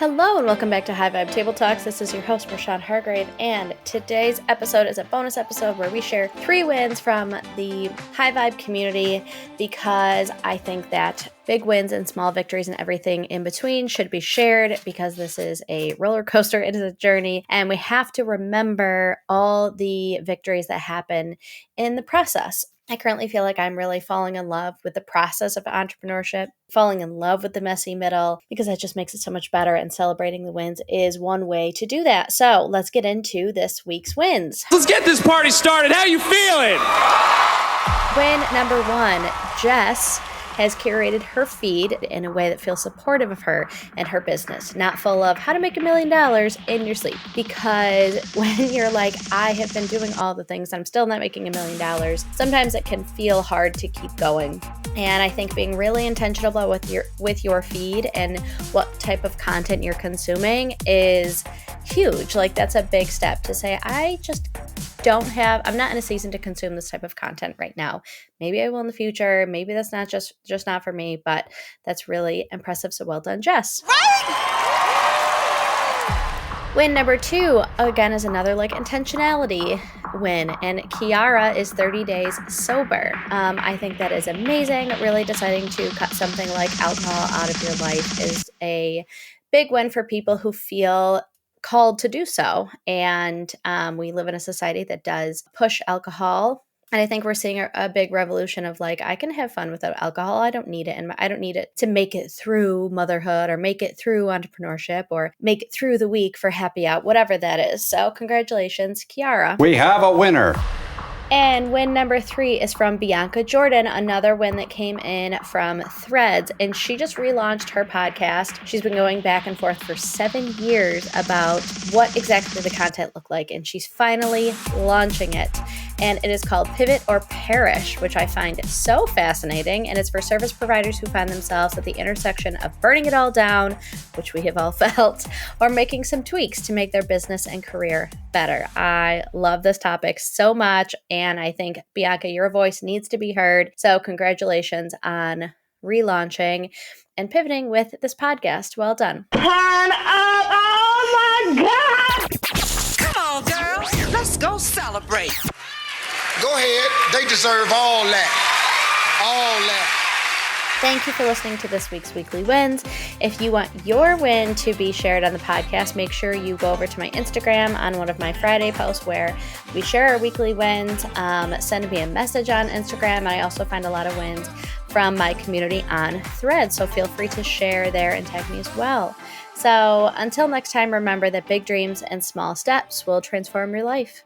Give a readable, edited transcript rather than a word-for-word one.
Hello and welcome back to High Vibe Table Talks. This is your host, Rashawn Hargrave, and today's episode is a bonus episode where we share 3 wins from the High Vibe community because I think that big wins and small victories and everything in between should be shared because this is a roller coaster. It is a journey, and we have to remember all the victories that happen in the process. I currently feel like I'm really falling in love with the process of entrepreneurship, falling in love with the messy middle, because that just makes it so much better, and celebrating the wins is one way to do that. So let's get into this week's wins. Let's get this party started. How you feeling? Win number 1, Jess has curated her feed in a way that feels supportive of her and her business, not full of how to make $1 million in your sleep. Because when you're like, I have been doing all the things, I'm still not making $1 million, sometimes it can feel hard to keep going. And I think being really intentional about with your feed and what type of content you're consuming is huge. Like, that's a big step to say, I'm not in a season to consume this type of content right now. Maybe I will in the future. Maybe that's not just not for me, but that's really impressive. So well done, Jess. Right? Win number 2, again, is another intentionality win. And Kiara is 30 days sober. I think that is amazing. Really deciding to cut something like alcohol out of your life is a big win for people who feel called to do so. And we live in a society that does push alcohol. And I think we're seeing a big revolution of I can have fun without alcohol. I don't need it. And I don't need it to make it through motherhood or make it through entrepreneurship or make it through the week for happy out, whatever that is. So congratulations, Kiara. We have a winner. And win number 3 is from Bianca Jordan, another win that came in from Threads. And she just relaunched her podcast. She's been going back and forth for 7 years about what exactly the content looked like. And she's finally launching it. And it is called Pivot or Perish, which I find so fascinating. And it's for service providers who find themselves at the intersection of burning it all down, which we have all felt, or making some tweaks to make their business and career better. I love this topic so much. And I think, Bianca, your voice needs to be heard. So congratulations on relaunching and pivoting with this podcast. Well done. Turn up! Oh my God! Come on, girls. Let's go celebrate. Go ahead. They deserve all that. All that. Thank you for listening to this week's Weekly Wins. If you want your win to be shared on the podcast, make sure you go over to my Instagram on one of my Friday posts where we share our weekly wins. Send me a message on Instagram. I also find a lot of wins from my community on Threads, so feel free to share there and tag me as well. So until next time, remember that big dreams and small steps will transform your life.